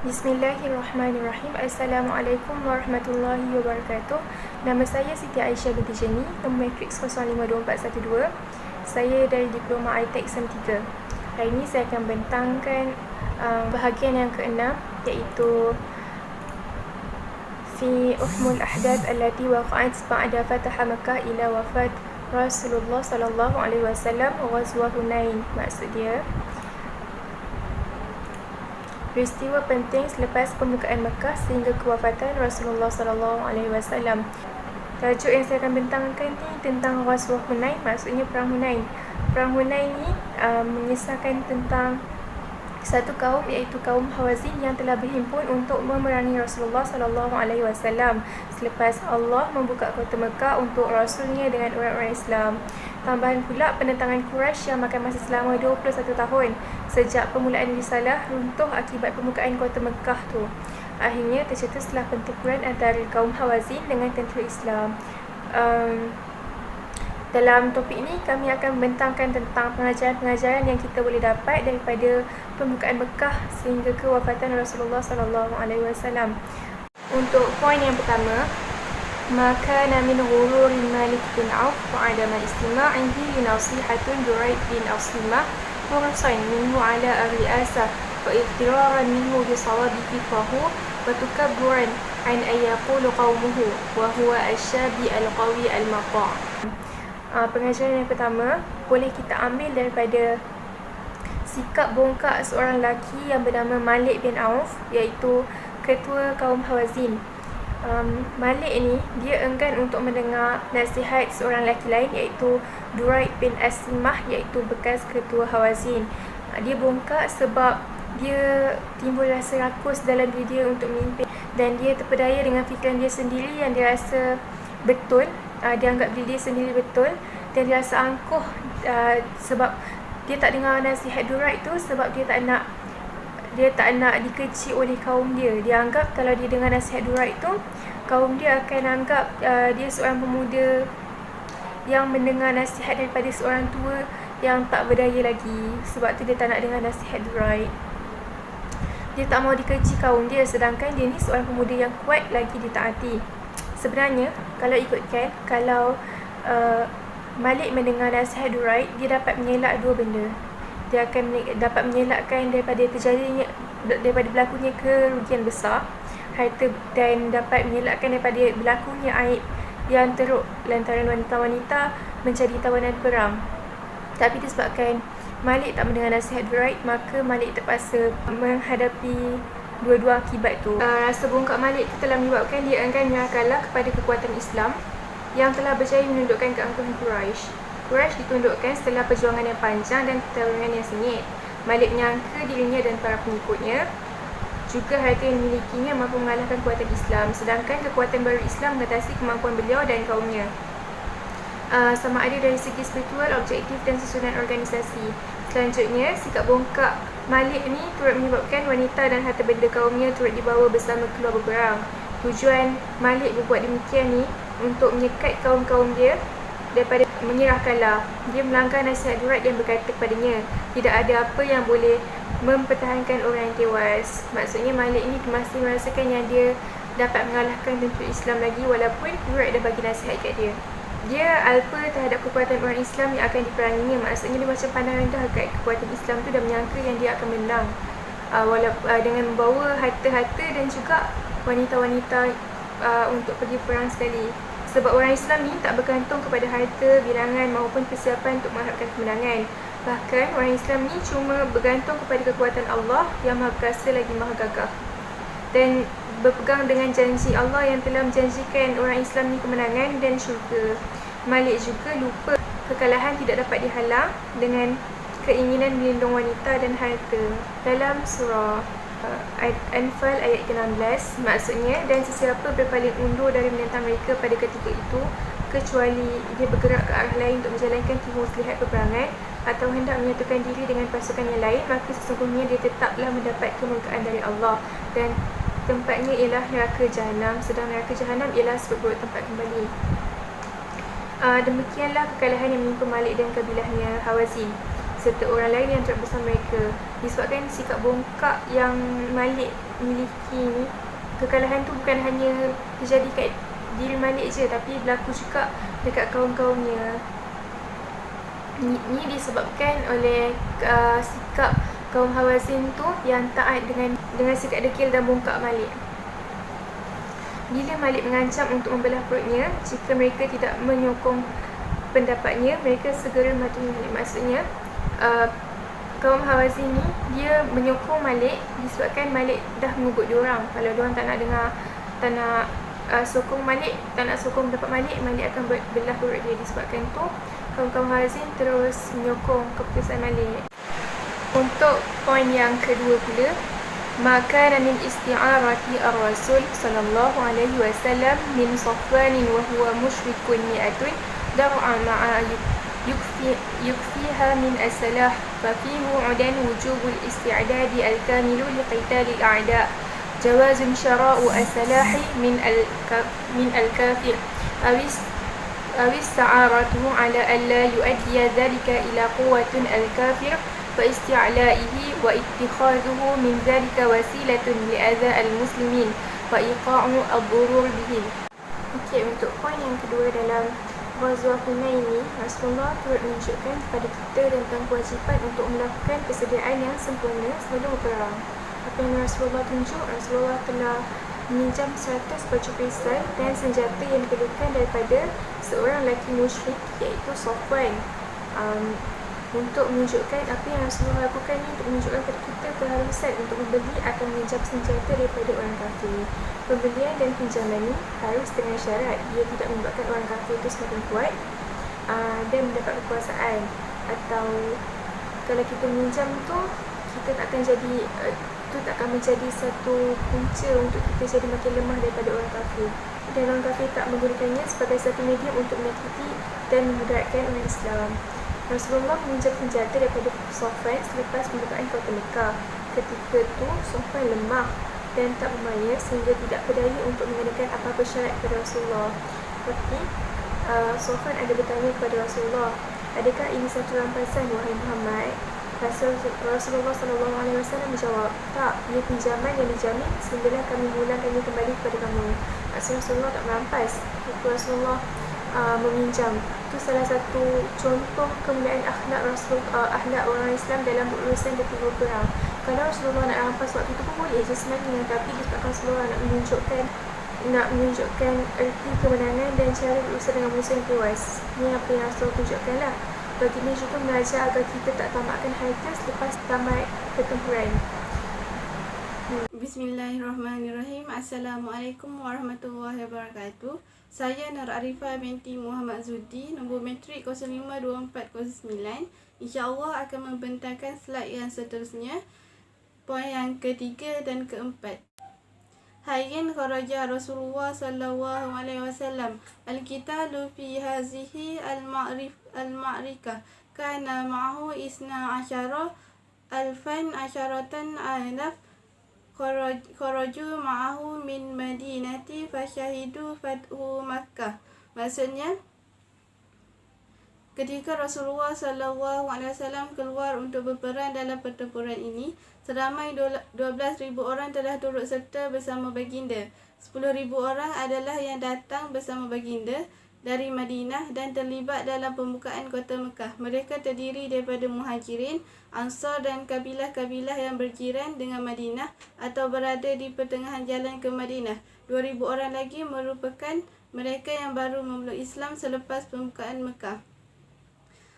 Bismillahirrahmanirrahim. Assalamualaikum warahmatullahi wabarakatuh. Nama saya Siti Aisyah binti Jeni, nombor matriks 052412. Saya dari Diploma I-Tech SEM 3. Hari ini saya akan bentangkan bahagian yang keenam, iaitu fi uhmul ahdath allati waqa'at ba'da fatah Makkah ila wafat Rasulullah sallallahu alaihi wasallam wa ghazwa Hunain. Maksud dia, peristiwa penting selepas pembukaan Mekah sehingga kewafatan Rasulullah SAW. Tajuk yang saya akan bentangkan ni tentang Ghazwah Hunain, maksudnya Perang Hunain. Perang Hunain ni mengisahkan tentang satu kaum, iaitu kaum Hawazin yang telah berhimpun untuk memerangi Rasulullah SAW selepas Allah membuka kota Mekah untuk Rasulnya dengan orang-orang Islam. Tambahan pula penentangan Quraisy yang makan masa selama 21 tahun sejak permulaan risalah runtuh akibat pembukaan kota Mekah tu. Akhirnya tercetuslah pertempuran antara kaum Hawazin dengan tentera Islam. Dalam topik ini kami akan membentangkan tentang pengajaran-pengajaran yang kita boleh dapat daripada pembukaan Mekah sehingga kewafatan Rasulullah SAW. Untuk poin yang pertama, maka min ghurur Malik bin Auf wa adama istima'ihi li nasihatun Durayd bin Aslimah hursan minhu ala ar-ri'asah wa iftiraran minhu bi sawabi fiqahu wa tukabburan an ayaqulu qaumuhu wa huwa asyabi al-qawi al-mata'. Pengajaran yang pertama boleh kita ambil daripada sikap bongkak seorang lelaki yang bernama Malik bin Auf, iaitu ketua kaum Hawazin. Malik ni dia enggan untuk mendengar nasihat seorang lelaki lain, iaitu Durayd bin Aslimah, iaitu bekas ketua Hawazin. Dia bongkak sebab dia timbul rasa rakus dalam diri dia untuk memimpin, dan dia terpedaya dengan fikiran dia sendiri yang dia rasa betul. Dia anggap diri dia sendiri betul, dan dia rasa angkuh sebab dia tak dengar nasihat Durayd tu, sebab dia tak nak dikecil oleh kaum dia. Dia anggap kalau dia dengar nasihat Durayd tu, kaum dia akan anggap dia seorang pemuda yang mendengar nasihat daripada seorang tua yang tak berdaya lagi. Sebab tu dia tak nak dengar nasihat Durayd. Dia tak mau dikecil kaum dia, sedangkan dia ni seorang pemuda yang kuat lagi ditaati. Sebenarnya kalau ikutkan, kalau Malik mendengar nasihat Durayd, dia dapat mengelak dua benda. Dia akan dapat mengelakkan daripada berlakunya kerugian besar harta, dan dapat mengelakkan daripada berlakunya aib yang teruk lantaran wanita-wanita menjadi tawanan perang. Tapi disebabkan Malik tak mendengar nasihat Durayd, maka Malik terpaksa menghadapi dua-dua akibat tu. Rasa bongkak Malik tu telah menyebabkan dia enggan menyerahkanlah kepada kekuatan Islam yang telah berjaya menundukkan keangkuhan Quraisy. Quraisy ditundukkan setelah perjuangan yang panjang dan pertarungan yang sengit. Malik menyangka dirinya dan para pengikutnya juga harta yang dimilikinya mampu mengalahkan kekuatan Islam, sedangkan kekuatan baru Islam mengatasi kemampuan beliau dan kaumnya. Sama ada dari segi spiritual, objektif dan susunan organisasi. Selanjutnya, sikap bongkak Malik ni turut menyebabkan wanita dan harta benda kaumnya turut dibawa bersama keluar berperang. Tujuan Malik berbuat demikian ni untuk menyekat kaum-kaum dia daripada menyerahkanlah. Dia melanggar nasihat Durayd yang berkata kepadanya, tidak ada apa yang boleh mempertahankan orang yang tewas. Maksudnya Malik ni masih merasakan yang dia dapat mengalahkan tentera Islam lagi, walaupun Durayd dah bagi nasihat kat dia. Dia alpa terhadap kekuatan orang Islam yang akan diperanginya. Maksudnya dia macam pandang rendah kat kekuatan Islam tu, dan menyangka yang dia akan menang dengan membawa harta-harta dan juga wanita-wanita untuk pergi perang sekali. Sebab orang Islam ni tak bergantung kepada harta, bilangan maupun persiapan untuk mengharapkan kemenangan. Bahkan orang Islam ni cuma bergantung kepada kekuatan Allah yang Maha Perkasa lagi Maha Gagah, dan berpegang dengan janji Allah yang telah menjanjikan orang Islam ni kemenangan dan syurga. Malik juga lupa kekalahan tidak dapat dihalang dengan keinginan melindung wanita dan harta. Dalam surah Anfal ayat ke-16, maksudnya, dan sesiapa berpaling undur dari menentang mereka pada ketika itu, kecuali dia bergerak ke arah lain untuk menjalankan muslihat peperangan atau hendak menyatukan diri dengan pasukan yang lain, maka sesungguhnya dia tetaplah mendapat kemurkaan dari Allah, dan tempatnya ialah neraka Jahanam, sedang neraka Jahanam ialah seburuk tempat kembali. Demikianlah kekalahan yang menimpa Malik dan kabilahnya Hawazin serta orang lain yang turut bersama mereka. Disebabkan sikap bongkak yang Malik miliki ni, kekalahan tu bukan hanya terjadi kat diri Malik je, tapi berlaku juga dekat kaum-kaumnya. Ini disebabkan oleh sikap kaum Hawazin tu yang taat dengan sikap degil dan bongkak Malik. Bila Malik mengancam untuk membelah perutnya jika mereka tidak menyokong pendapatnya, mereka segera mati Malik. Maksudnya kaum Hawazin ni dia menyokong Malik disebabkan Malik dah mengugut diorang. Kalau diorang tak nak sokong Malik, tak nak sokong pendapat Malik, Malik akan belah perut dia. Disebabkan tu kaum Hawazin terus menyokong keputusan Malik. Untuk poin yang kedua pula, maka min isti'arati ar-rasul sallallahu alaihi wasallam min Safwan wa huwa musyrikun mi'atun dar'a ma'a يكفيها من السلاح ففيه عدن وجوب الاستعداد الكامل لقتال الأعداء جواز شراء السلاح من الكافر أو استعارته على ألا يؤدي ذلك إلى قوة الكافر فاستعلائه واتخاذه من ذلك وسيلة لأذى المسلمين وإيقاع الضرور بهم. Okey, untuk poin yang kedua dalam Ghazwah Hunain ini, Rasulullah turut menunjukkan kepada kita tentang kewajipan untuk melakukan persediaan yang sempurna sebelum berperang. Apa yang Rasulullah tunjuk, Rasulullah telah meminjam 100 baju perisai dan senjata yang diperlukan daripada seorang lelaki musyrik, iaitu Safwan, untuk menunjukkan apa yang Rasulullah lakukan ini, untuk menunjukkan kepada kita keharusan untuk membeli atau meminjam senjata daripada orang kafir. Pembelian dan pinjaman ini harus dengan syarat ia tidak membuatkan orang kafir itu semakin kuat dan mendapat kekuasaan. Atau kalau kita meminjam tu, kita tak akan menjadi satu punca untuk kita jadi makin lemah daripada orang kafir, dan orang kafir tak menggunakannya sebagai satu medium untuk menyakiti dan memudaratkan orang Islam. Rasulullah meminjam senjata daripada Safwan selepas pembukaan kota Mekah. Ketika itu Safwan lemah dan tak bermaya sehingga tidak berdaya untuk mengadakan apa-apa syarat kepada Rasulullah. Tapi Safwan ada bertanya kepada Rasulullah, adakah ini satu rampasan wahai Muhammad? Rasulullah SAW menjawab, tak, ia pinjaman yang dijamin sehinggalah kami memulangkannya kembali kepada kamu. Rasulullah tak merampas, Rasulullah meminjam. Itu salah satu contoh kemuliaan akhlak orang Islam dalam berurusan ketika berperang. Kalau Rasulullah nak rampas waktu itu pun boleh je sebenarnya, tapi disebabkan Rasulullah nak menunjukkan erti kemenangan dan cara berurusan dengan musuh yang tewas. Ini apa yang Rasulullah tunjukkan lah. Baginda juga mengajar agar kita tak tamakkan harta selepas tamat pertempuran. Bismillahirrahmanirrahim. Assalamualaikum warahmatullahi wabarakatuh. Saya Nur Arifah binti Muhammad Zudi, nombor matrik 052409. InsyaAllah akan membentangkan slide yang seterusnya, poin yang ketiga dan keempat. Hayyin kharaja Rasulullah sallallahu alaihi wasallam al-qitalu fi hazihi al-ma'rikah kana ma'ahu isna asyara alfan asyaratan alaf kharaju ma'ahu min madinati fasyahidu fathu Makkah. Maksudnya, ketika Rasulullah SAW keluar untuk berperang dalam pertempuran ini, seramai 12,000 orang telah turut serta bersama baginda. 10,000 orang adalah yang datang bersama baginda dari Madinah dan terlibat dalam pembukaan kota Mekah. Mereka terdiri daripada Muhajirin, Ansar dan kabilah-kabilah yang berjiran dengan Madinah atau berada di pertengahan jalan ke Madinah. 2,000 orang lagi merupakan mereka yang baru memeluk Islam selepas pembukaan Mekah.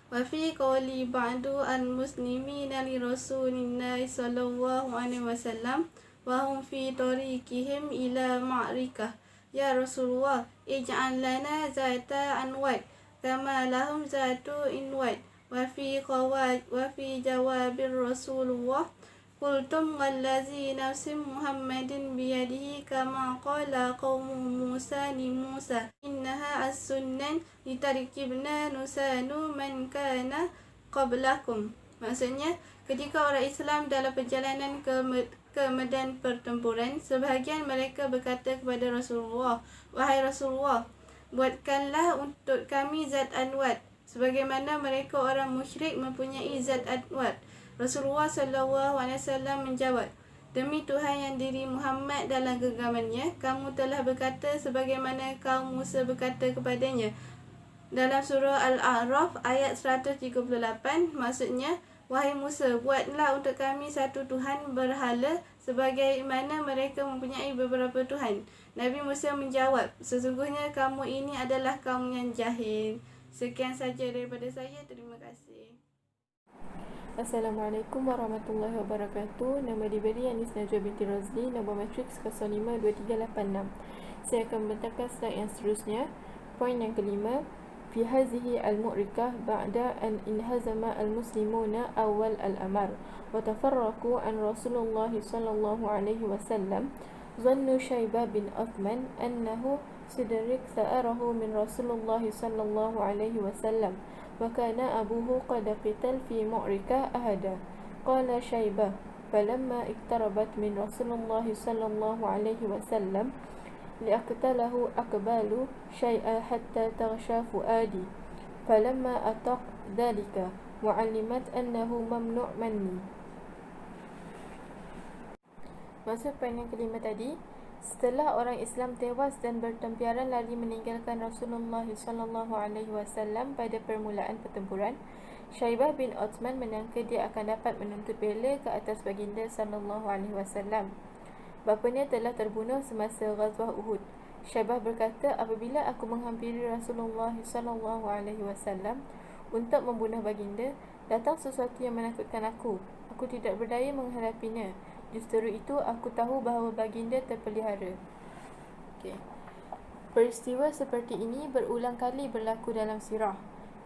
Wa fi qawli ba'du al-muslimina li Rasulillahi sallallahu alaihi wasallam wa hum fi tariqihim ila ma'rikah, ya Rasulullah, ij'al lana zata anwad kama lahum zatu inwad. Wa fi jawabir Rasulullah qultum wallazi nafsi Muhammadin biyadihi kama qala qawmu Musa li Musa innaha as-sunnan litarkibna nusanu man kana qablakum. Maksudnya, ketika orang Islam dalam perjalanan ke medan pertempuran, sebahagian mereka berkata kepada Rasulullah, wahai Rasulullah, buatkanlah untuk kami zat anwad sebagaimana mereka orang musyrik mempunyai zat anwad. Rasulullah SAW menjawab, "Demi Tuhan yang diri Muhammad dalam genggamannya, kamu telah berkata sebagaimana kaum Musa berkata kepadanya." Dalam surah Al-A'raf ayat 138, maksudnya, "Wahai Musa, buatlah untuk kami satu Tuhan berhala sebagaimana mereka mempunyai beberapa Tuhan." Nabi Musa menjawab, "Sesungguhnya kamu ini adalah kaum yang jahil." Sekian saja daripada saya. Terima kasih. Assalamualaikum warahmatullahi wabarakatuh. Nama diberi Anis Najwa binti Razli, nombor matriks 052386. Saya akan membentangkan slide yang seterusnya. Poin yang kelima, fi hazihi al-mu'rikah ba'da an inhazama al-muslimuna awal al-amar wa tafarraqu an Rasulullah sallallahu alaihi wasallam. Zannu Syaibah bin Uthman annahu sidrik tha'arahu min Rasulullah sallallahu alaihi wasallam. وكان أبوه قد قتل في معركة أهدا. قال شيبة فلما اقتربت من رسول الله صلى الله عليه وسلم لأقتله أقبال شيئا حتى تغشى فؤادي فلما أطاق ذلك وعلمت أنه ممنوع مني. Maksud poin yang kelima tadi, setelah orang Islam tewas dan bertempiaran lari meninggalkan Rasulullah SAW pada permulaan pertempuran, Syaibah bin Uthman menyangka dia akan dapat menuntut bela ke atas baginda SAW. Bapanya telah terbunuh semasa Ghazwah Uhud. Syaibah berkata, apabila aku menghampiri Rasulullah SAW untuk membunuh baginda, datang sesuatu yang menakutkan aku. Aku tidak berdaya menghadapinya. Justru itu aku tahu bahawa baginda terpelihara. Peristiwa seperti ini berulang kali berlaku dalam sirah.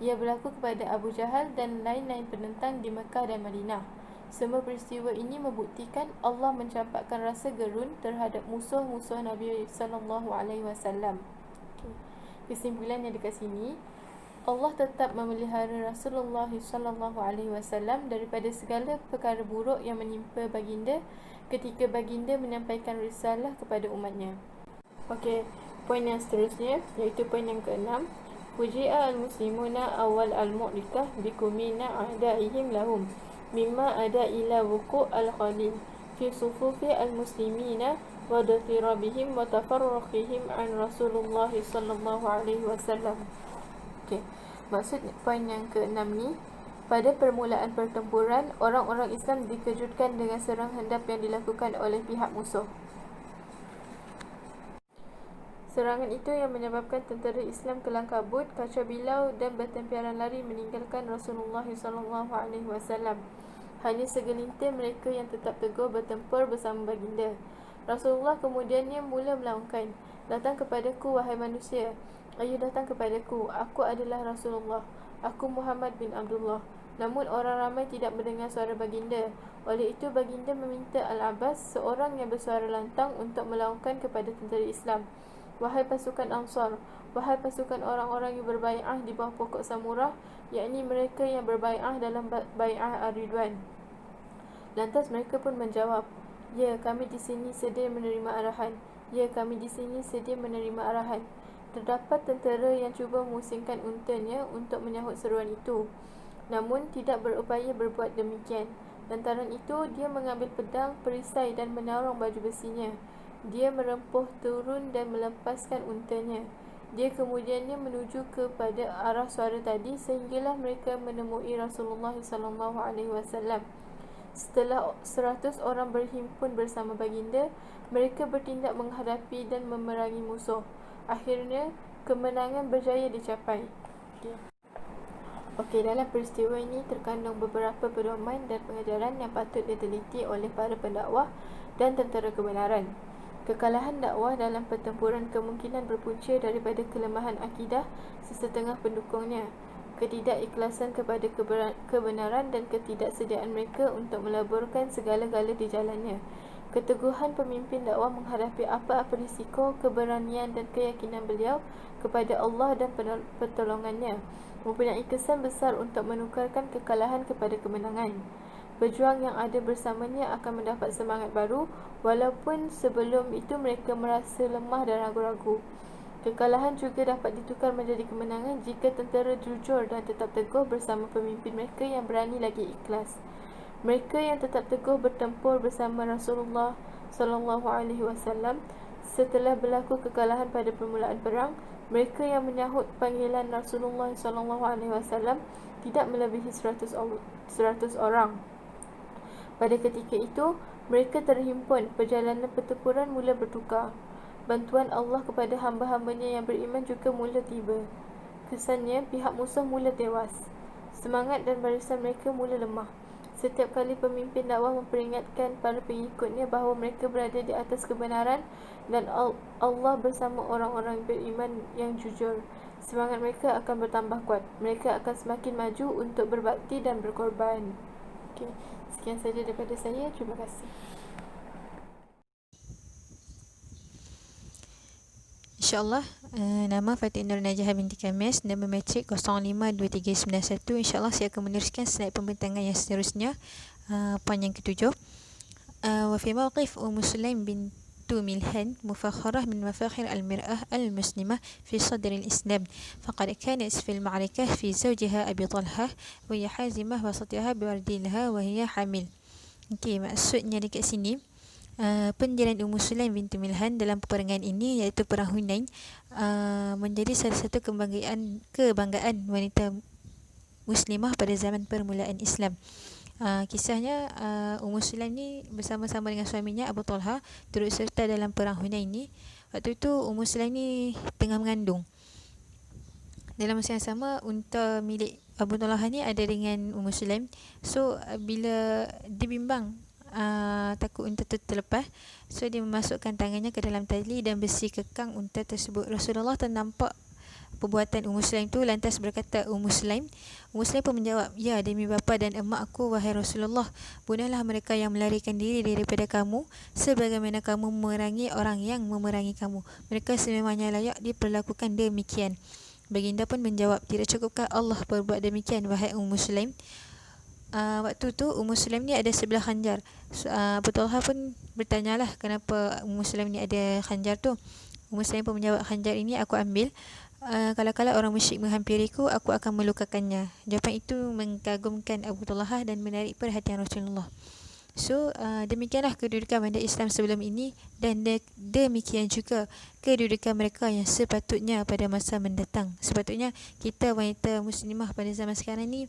Ia berlaku kepada Abu Jahal dan lain-lain penentang di Mekah dan Madinah. Semua peristiwa ini membuktikan Allah mencampakkan rasa gerun terhadap musuh-musuh Nabi SAW. Kesimpulannya dekat sini, Allah tetap memelihara Rasulullah SAW daripada segala perkara buruk yang menimpa baginda ketika baginda menyampaikan risalah kepada umatnya. Okey, poin yang seterusnya iaitu poin yang keenam. Fuji'a al-muslimuna awal al-mu'rikah bikumina a'daihim lahum mimma ada ila wuku' al-qalil fi sufufi al-muslimina wa datirabihim wa tafarraqihim an Rasulullah sallallahu alaihi wasallam. Maksud poin yang keenam ni, pada permulaan pertempuran, orang-orang Islam dikejutkan dengan serang hendap yang dilakukan oleh pihak musuh. Serangan itu yang menyebabkan tentera Islam kelang kabut, kacau bilau dan bertempiaran lari meninggalkan Rasulullah SAW. Hanya segelintir mereka yang tetap teguh bertempur bersama baginda. Rasulullah kemudiannya mula melaungkan, "Datang kepadaku, wahai manusia. Ayo datang kepadaku, aku adalah Rasulullah, aku Muhammad bin Abdullah." Namun orang ramai tidak mendengar suara baginda. Oleh itu baginda meminta Al-Abbas, seorang yang bersuara lantang, untuk melaungkan kepada tentera Islam, "Wahai pasukan Ansar, wahai pasukan orang-orang yang berbai'ah di bawah pokok Samurah, yakni mereka yang berbai'ah dalam bai'ah Ar-Ridwan." Lantas mereka pun menjawab, "Ya, kami di sini sedia menerima arahan. Ya, kami di sini sedia menerima arahan." Terdapat tentera yang cuba memusingkan untanya untuk menyahut seruan itu, namun tidak berupaya berbuat demikian. Lantaran itu, dia mengambil pedang, perisai dan menorong baju besinya. Dia merempuh turun dan melepaskan untanya. Dia kemudiannya menuju kepada arah suara tadi sehinggalah mereka menemui Rasulullah SAW. Setelah 100 orang berhimpun bersama baginda, mereka bertindak menghadapi dan memerangi musuh. Akhirnya, kemenangan berjaya dicapai. Okey, dalam peristiwa ini terkandung beberapa pedoman dan pengajaran yang patut diteliti oleh para pendakwah dan tentera kebenaran. Kekalahan dakwah dalam pertempuran kemungkinan berpunca daripada kelemahan akidah sesetengah pendukungnya, ketidakikhlasan kepada kebenaran dan ketidaksediaan mereka untuk melaburkan segala-gala di jalannya. Keteguhan pemimpin dakwah menghadapi apa-apa risiko, keberanian dan keyakinan beliau kepada Allah dan pertolongannya mempunyai kesan besar untuk menukarkan kekalahan kepada kemenangan. Pejuang yang ada bersamanya akan mendapat semangat baru, walaupun sebelum itu mereka merasa lemah dan ragu-ragu. Kekalahan juga dapat ditukar menjadi kemenangan jika tentera jujur dan tetap teguh bersama pemimpin mereka yang berani lagi ikhlas. Mereka yang tetap teguh bertempur bersama Rasulullah sallallahu alaihi wasallam setelah berlaku kekalahan pada permulaan perang. Mereka yang menyahut panggilan Rasulullah sallallahu alaihi wasallam tidak melebihi 100 orang. Pada ketika itu, mereka terhimpun. Perjalanan pertempuran mula bertukar. Bantuan Allah kepada hamba-hambanya yang beriman juga mula tiba. Kesannya, pihak musuh mula tewas. Semangat dan barisan mereka mula lemah. Setiap kali pemimpin dakwah memperingatkan para pengikutnya bahawa mereka berada di atas kebenaran dan Allah bersama orang-orang beriman yang jujur, semangat mereka akan bertambah kuat. Mereka akan semakin maju untuk berbakti dan berkorban. Okay. Sekian saja daripada saya. Terima kasih. InsyaAllah, nama Fatin Nur Najah binti Kamis, nama matrik 052391. InsyaAllah saya akan meneruskan slide pembentangan yang seterusnya. Poin yang ketujuh. Wa fi mawqif Sulaim bintu Milhan mufakharah min mafakhir al-mir'ah al-muslimah fi sadr al-islam. Faqad kanat fi al-ma'rakah fi zawjiha Abi Talhah wa hiya hazimah wa satiha biwardilha wa hiya hamil. Okey, maksudnya dekat sini, pendirian Ummu Sulaim binti Milhan dalam peperangan ini, iaitu perang Hunain, menjadi salah satu kebanggaan wanita muslimah pada zaman permulaan Islam. Kisahnya, Ummu Sulaim ni bersama-sama dengan suaminya Abu Talha turut serta dalam perang Hunain ni. Waktu itu Ummu Sulaim ni tengah mengandung. Dalam masa yang sama, unta milik Abu Talha ni ada dengan Ummu Sulaim. So bila dia bimbang, takut unta tu terlepas, so dia memasukkan tangannya ke dalam tali dan besi kekang unta tersebut. Rasulullah ternampak perbuatan Ummu Sulaim tu, lantas berkata Ummu Sulaim pun menjawab, "Ya demi bapa dan emak aku, wahai Rasulullah, bunuhlah mereka yang melarikan diri daripada kamu, sebagaimana kamu memerangi orang yang memerangi kamu. Mereka sememangnya layak diperlakukan demikian." Baginda pun menjawab, "Tidak cukupkah Allah berbuat demikian, wahai Ummu Sulaim?" Waktu tu Ummu Sulaim ni ada sebelah khanjar. Abu Talha pun bertanyalah kenapa Ummu Sulaim ni ada khanjar tu. Ummu Sulaim pun menjawab, "Khanjar ini aku ambil kalau-kalau orang musyrik menghampiriku, aku akan melukakannya." Jawapan itu mengagumkan Abu Talha dan menarik perhatian Rasulullah. So demikianlah kedudukan wanita Islam sebelum ini, dan demikian juga kedudukan mereka yang sepatutnya pada masa mendatang. Sepatutnya kita wanita muslimah pada zaman sekarang ni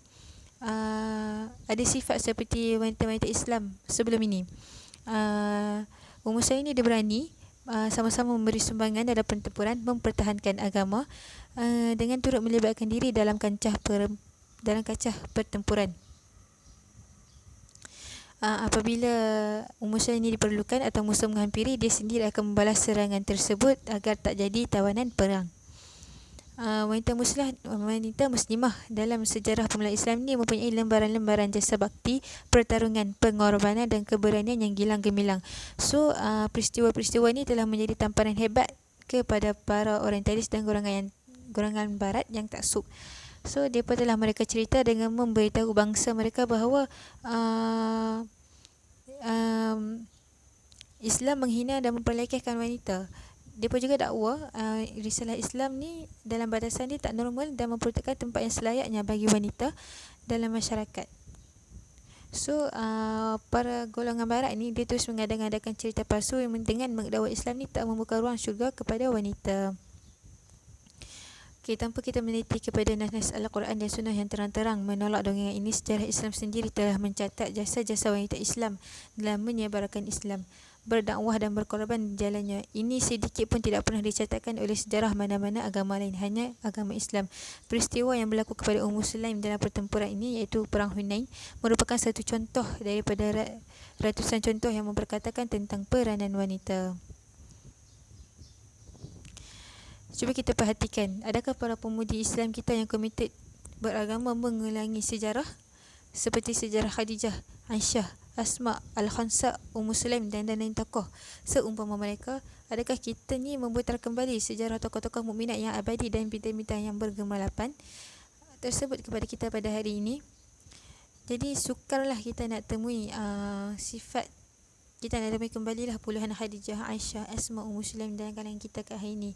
ada sifat seperti wanita-wanita Islam sebelum ini. Ummu Sulaim ni dia berani sama-sama memberi sumbangan dalam pertempuran, mempertahankan agama dengan turut melibatkan diri dalam kancah pertempuran. Apabila Ummu Sulaim ini diperlukan atau musuh menghampiri, dia sendiri akan membalas serangan tersebut agar tak jadi tawanan perang. Wanita muslimah dalam sejarah permulaan Islam ni mempunyai lembaran-lembaran jasa bakti, pertarungan, pengorbanan dan keberanian yang gilang gemilang. So peristiwa-peristiwa ni telah menjadi tamparan hebat kepada para orientalis dan golongan barat yang taksub. So mereka telah cerita dengan memberitahu bangsa mereka bahawa Islam menghina dan memperlekehkan wanita. Mereka juga dakwa risalah Islam ni dalam batasan dia tak normal dan memperuntukkan tempat yang selayaknya bagi wanita dalam masyarakat. So para golongan barat ni dia terus mengadakan cerita palsu yang dengan mendakwa Islam ni tak membuka ruang syurga kepada wanita. Okay, tanpa kita meneliti kepada nas-nas Al-Quran dan Sunnah yang terang-terang menolak dongeng ini, sejarah Islam sendiri telah mencatat jasa-jasa wanita Islam dalam menyebarkan Islam, berdakwah dan berkorban di jalannya. Ini sedikit pun tidak pernah dicatatkan oleh sejarah mana-mana agama lain, hanya agama Islam. Peristiwa yang berlaku kepada Ummu Sulaim dalam pertempuran ini, iaitu Perang Hunain, merupakan satu contoh daripada ratusan contoh yang memperkatakan tentang peranan wanita. Cuba kita perhatikan, adakah para pemudi Islam kita yang komited beragama mengulangi sejarah seperti sejarah Khadijah, Aisyah, Asma, Al-Khansa, Ummu Sulaim dan lain-lain tokoh seumpama mereka? Adakah kita ni memutar kembali sejarah tokoh-tokoh mukminat yang abadi dan bintang-bintang yang bergemalapan tersebut kepada kita pada hari ini? Jadi sukarlah kita nak temui sifat, kita nak temui kembalilah puluhan Khadijah, Aisyah, Asma, Ummu Sulaim dan kalangan kita kat hari ini.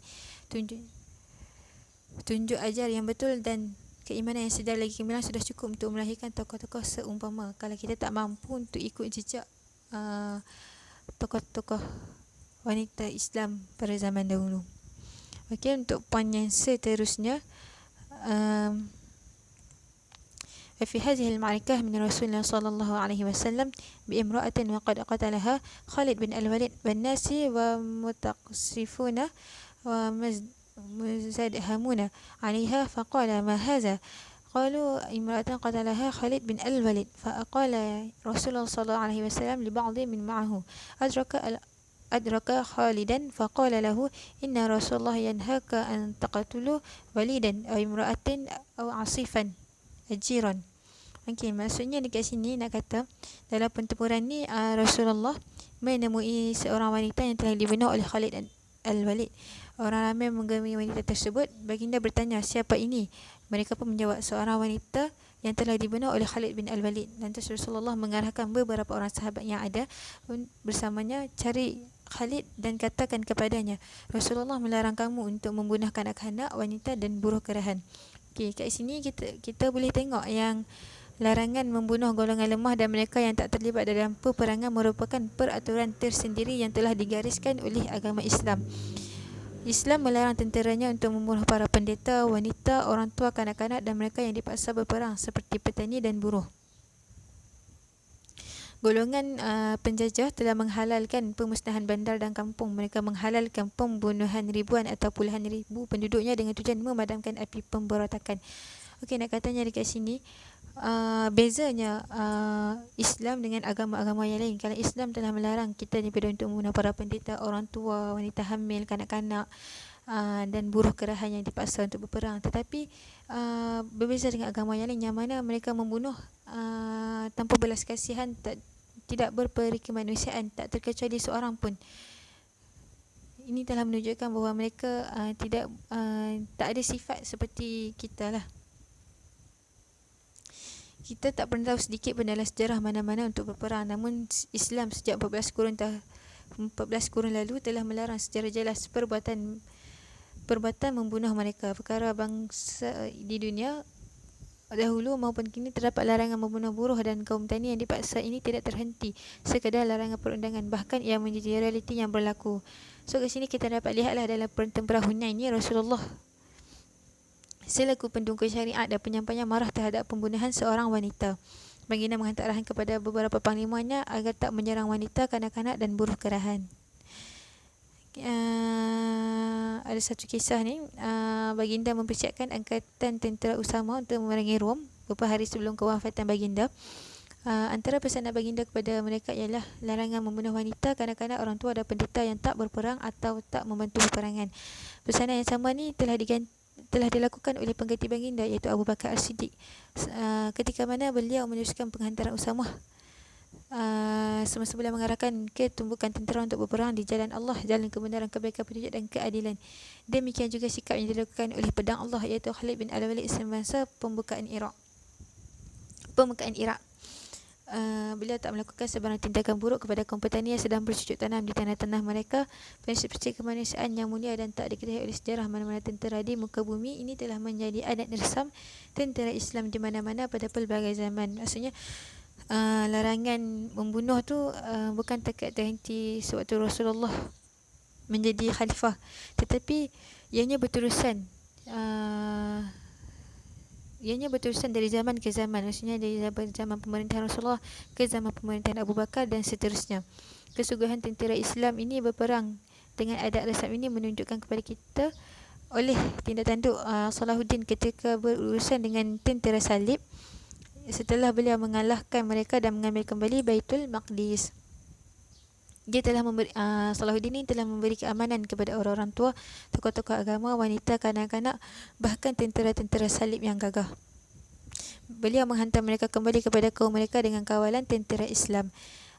Tunjuk ajar yang betul dan keimanan yang sedar lagi gemilang sudah cukup untuk melahirkan tokoh-tokoh seumpama. Kalau kita tak mampu untuk ikut jejak tokoh-tokoh wanita Islam pada zaman dahulu. Okey, untuk poin yang seterusnya, ففي هذه المعركة من رسول الله صلى الله عليه وسلم بامرأة وقد قتلها خالد بن الوليد والناس ومتقصفون ومزدهمون عليها فقال ما هذا؟ قالوا امرأة قتلها خالد بن الوليد. فقال رسول الله صلى الله عليه وسلم لبعض من معه أدرك خالدا فقال له إن رسول الله ينهاك أن تقتلوا وليدا أو امرأة أو عصيفا أجيرا. Okey, maksudnya dekat sini nak kata dalam pertempuran ni Rasulullah menemui seorang wanita yang telah dibunuh oleh Khalid al-Walid. Orang ramai menggemari wanita tersebut. Baginda bertanya, siapa ini? Mereka pun menjawab, seorang wanita yang telah dibunuh oleh Khalid bin al-Walid. Lantas Rasulullah mengarahkan beberapa orang sahabat yang ada bersamanya, cari Khalid dan katakan kepadanya, Rasulullah melarang kamu untuk membunuh kanak-kanak, wanita dan buruh kerahan. Okey, kat sini kita boleh tengok yang larangan membunuh golongan lemah dan mereka yang tak terlibat dalam peperangan merupakan peraturan tersendiri yang telah digariskan oleh agama Islam. Islam melarang tenteranya untuk membunuh para pendeta, wanita, orang tua, kanak-kanak dan mereka yang dipaksa berperang seperti petani dan buruh. Golongan penjajah telah menghalalkan pemusnahan bandar dan kampung. Mereka menghalalkan pembunuhan ribuan atau puluhan ribu penduduknya dengan tujuan memadamkan api pemberontakan. Okey, nak katanya dekat sini bezanya Islam dengan agama-agama yang lain. Kalau Islam telah melarang kita daripada untuk membunuh para pendeta, orang tua, wanita hamil, kanak-kanak dan buruh kerahan yang dipaksa untuk berperang. Tetapi berbeza dengan agama yang lain yang mana mereka membunuh tanpa belas kasihan, tidak berperi kemanusiaan, tak terkecuali seorang pun. Ini telah menunjukkan bahawa mereka tak ada sifat seperti kita lah. Kita tak pernah tahu sedikit pun dalam sejarah mana-mana untuk berperang. Namun Islam sejak 14 kurun lalu telah melarang secara jelas perbuatan membunuh mereka. Perkara bangsa di dunia dahulu maupun kini terdapat larangan membunuh buruh dan kaum tani yang dipaksa. Ini tidak terhenti sekadar larangan perundangan, bahkan ia menjadi realiti yang berlaku. So kat sini kita dapat lihatlah dalam pertempuran Hunain ni, Rasulullah selaku pendungku syariat dan penyampainya marah terhadap pembunuhan seorang wanita. Baginda menghantar arahan kepada beberapa panglimanya agar tak menyerang wanita, kanak-kanak dan buruh kerahan. Ada satu kisah ni, baginda mempersiapkan angkatan tentera Usama untuk memerangi Rom beberapa hari sebelum kewafatan baginda. Antara pesanan baginda kepada mereka ialah larangan membunuh wanita, kanak-kanak, orang tua dan pendeta yang tak berperang atau tak membantu peperangan. Pesanan yang sama ni telah dilakukan oleh pengganti baginda iaitu Abu Bakar As-Siddiq, ketika mana beliau meneruskan penghantaran Usamah semasa beliau mengarahkan ke tumbukan tentera untuk berperang di jalan Allah, jalan kebenaran, kebaikan, petunjuk dan keadilan. Demikian juga sikap yang dilakukan oleh pedang Allah iaitu Khalid bin al-Walid semasa pembukaan Iraq. Beliau tak melakukan sebarang tindakan buruk kepada kaum petani yang sedang bercocok tanam di tanah-tanah mereka. Prinsip-prinsip kemanusiaan yang mulia dan tak diketahui oleh sejarah mana-mana tentera di muka bumi ini telah menjadi adat resam tentera Islam di mana-mana pada pelbagai zaman. Maksudnya larangan membunuh tu bukan terhenti sewaktu Rasulullah menjadi khalifah, tetapi ianya berterusan dari zaman ke zaman. Maksudnya dari zaman pemerintahan Rasulullah ke zaman pemerintahan Abu Bakar dan seterusnya. Kesungguhan tentera Islam ini berperang dengan adat resam ini menunjukkan kepada kita oleh tindak tanduk Salahuddin ketika berurusan dengan tentera salib setelah beliau mengalahkan mereka dan mengambil kembali Baitul Maqdis. Dia telah Salahuddin ini telah memberi keamanan kepada orang-orang tua, tokoh-tokoh agama, wanita, kanak-kanak, bahkan tentera-tentera salib yang gagah. Beliau menghantar mereka kembali kepada kaum mereka dengan kawalan tentera Islam.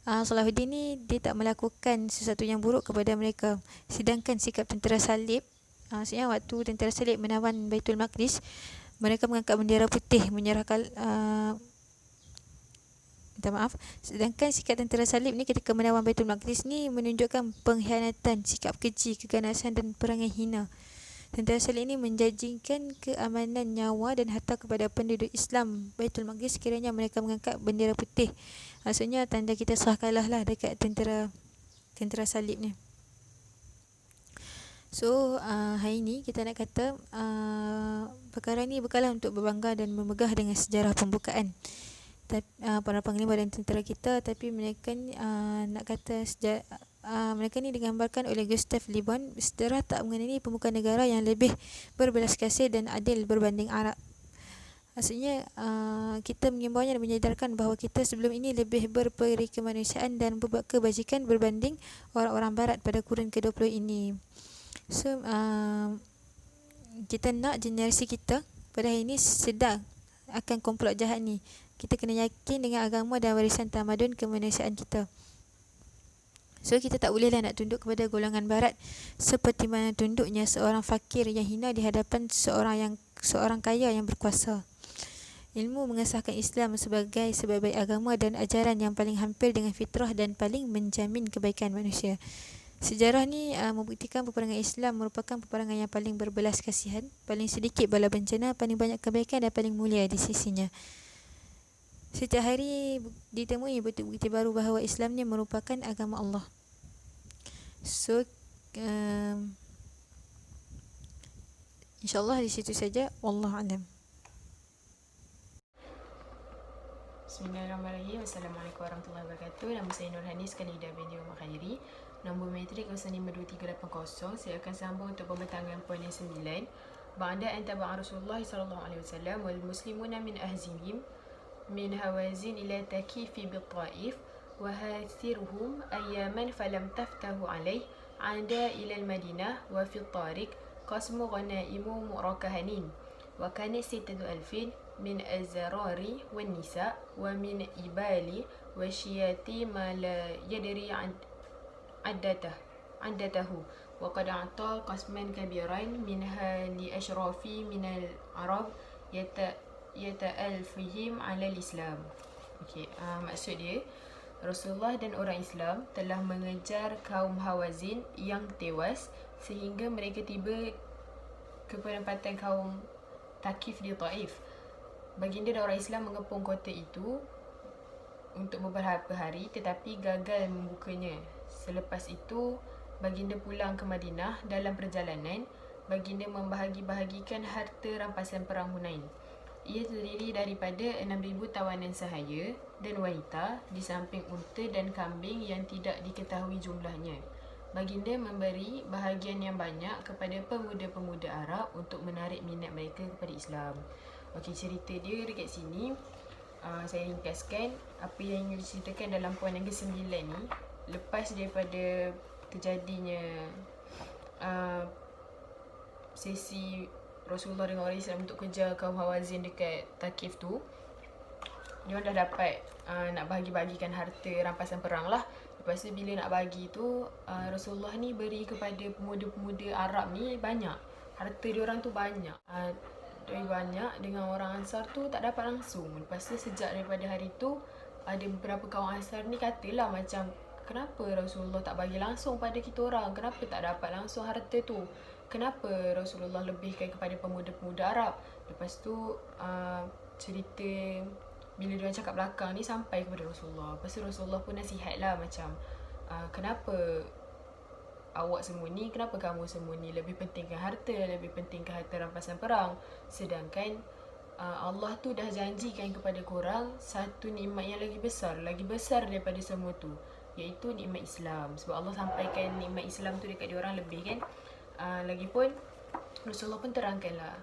Salahuddin ini dia tak melakukan sesuatu yang buruk kepada mereka. Sedangkan sikap tentera salib, maksudnya waktu tentera salib menawan Baitul Maqdis, mereka mengangkat bendera putih menyerahkan sedangkan sikap tentera salib ni ketika menawan Baitul Maqdis ni menunjukkan pengkhianatan, sikap keji, keganasan dan perangai hina. Tentera salib ini menjanjikan keamanan nyawa dan harta kepada penduduk Islam Baitul Maqdis sekiranya mereka mengangkat bendera putih. Maksudnya tanda kita sah kalah lah dekat tentera salib ni. So hari ni kita nak kata perkara ni bukanlah untuk berbangga dan memegah dengan sejarah pembukaan para panglima dan tentera kita, tapi mereka ni nak kata mereka ni digambarkan oleh Gustav Le Bon, sejarah tak mengenai pembukaan negara yang lebih berbelas kasih dan adil berbanding Arab. Maksudnya kita mengimbaunya dan menyadarkan bahawa kita sebelum ini lebih berperi kemanusiaan dan berbuat kebajikan berbanding orang-orang barat pada kurun ke-20 ini. So kita nak generasi kita pada hari ini sedar akan komplot jahat ni. Kita kena yakin dengan agama dan warisan tamadun kemanusiaan kita. So kita tak bolehlah nak tunduk kepada golongan barat seperti mana tunduknya seorang fakir yang hina di hadapan seorang kaya yang berkuasa. Ilmu mengesahkan Islam sebagai sebaik-baik agama dan ajaran yang paling hampir dengan fitrah dan paling menjamin kebaikan manusia. Sejarah ni membuktikan peperangan Islam merupakan peperangan yang paling berbelas kasihan, paling sedikit bala bencana, paling banyak kebaikan dan paling mulia di sisinya. Setiap hari ditemui bukti-bukti baru bahawa Islam ni merupakan agama Allah. So InsyaAllah di situ saja. Wallahualam. Bismillahirrahmanirrahim. Assalamualaikum warahmatullahi wabarakatuh. Nama saya Nurhani, sekali Ida binti Umar Khairi. Nombor metrik 052380. Saya akan sambung untuk pembentangan poin yang 9. Ba'da an taba'a Rasulullah sallallahu alaihi wasallam wal muslimuna min ahzimihim min hawazin ila takifi bi Taif wa hathiruhum ayyaman falam taftahu alaih ada ila al-Madinah wa fi tariq qasmu ghanaimu murakahanin wa kanat 6,000 min azrari wan nisa wa min ibali wa syiyati ma la yadri عدته وقد أعطى قسما كبيرا منها لأشراف من العرب يتألفهم على الإسلام. Maksud dia, Rasulullah dan orang Islam telah mengejar kaum Hawazin yang tewas sehingga mereka tiba ke penempatan kaum Thaqif di Taif. Baginda dan orang Islam mengepung kota itu untuk beberapa hari tetapi gagal membukanya. Selepas itu, baginda pulang ke Madinah. Dalam perjalanan, baginda membahagi-bahagikan harta rampasan perang Hunain. Ia terdiri daripada 6,000 tawanan sahaya dan wanita di samping unta dan kambing yang tidak diketahui jumlahnya. Baginda memberi bahagian yang banyak kepada pemuda-pemuda Arab untuk menarik minat mereka kepada Islam. Okey, cerita dia dekat sini. Saya ringkaskan apa yang diceritakan dalam poin yang ke-9 ni. Lepas daripada terjadinya sesi Rasulullah dengan orang Islam untuk kejar kaum Hawazin dekat Thaqif tu, dia dah dapat nak bagi-bagikan harta rampasan perang lah. Lepas tu bila nak bagi tu, Rasulullah ni beri kepada pemuda-pemuda Arab ni banyak. Harta diorang tu banyak. Lebih banyak dengan orang Ansar tu tak dapat langsung. Lepas tu sejak daripada hari tu, ada beberapa kaum Ansar ni katalah macam, kenapa Rasulullah tak bagi langsung pada kita orang? Kenapa tak dapat langsung harta tu? Kenapa Rasulullah lebihkan kepada pemuda-pemuda Arab? Lepas tu cerita bila dia cakap belakang ni sampai kepada Rasulullah. Lepas tu Rasulullah pun nasihat lah macam, kenapa awak semua ni, kenapa kamu semua ni lebih pentingkan harta, lebih pentingkan harta rampasan perang, sedangkan Allah tu dah janjikan kepada korang satu nikmat yang lagi besar daripada semua tu, iaitu nikmat Islam. Sebab Allah sampaikan nikmat Islam tu dekat diorang lebih kan. Lagipun Rasulullah pun terangkanlah,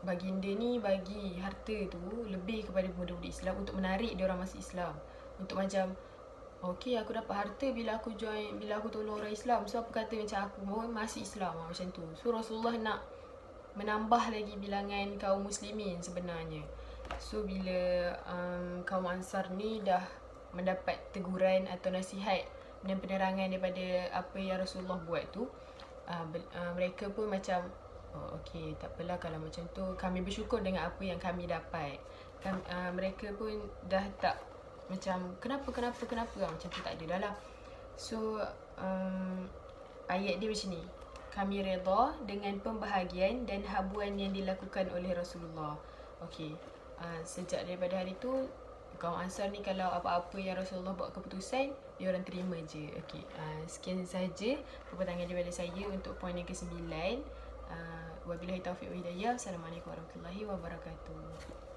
baginda ni bagi harta tu lebih kepada pemuda-pemuda Islam untuk menarik diorang masuk Islam. Untuk macam, okey, aku dapat harta bila aku tolong orang Islam, so apa kata macam aku mau masuk Islam macam tu. So Rasulullah nak menambah lagi bilangan kaum muslimin sebenarnya. So bila kaum Ansar ni dah mendapat teguran atau nasihat dan penerangan daripada apa yang Rasulullah buat tu, mereka pun macam, okey, tak apalah kalau macam tu, kami bersyukur dengan apa yang kami dapat. Mereka pun dah tak macam kenapa macam tu, tak ada dah lah. So ayat dia macam ni, kami redha dengan pembahagian dan habuan yang dilakukan oleh Rasulullah. Okey, sejak daripada hari tu kaum Ansar ni kalau apa-apa yang Rasulullah buat keputusan, dia orang terima je. Okey, sekian sahaja perbincangan daripada saya untuk poin yang ke-9. Wabillahi taufiq wa hidayah. Assalamualaikum warahmatullahi wabarakatuh.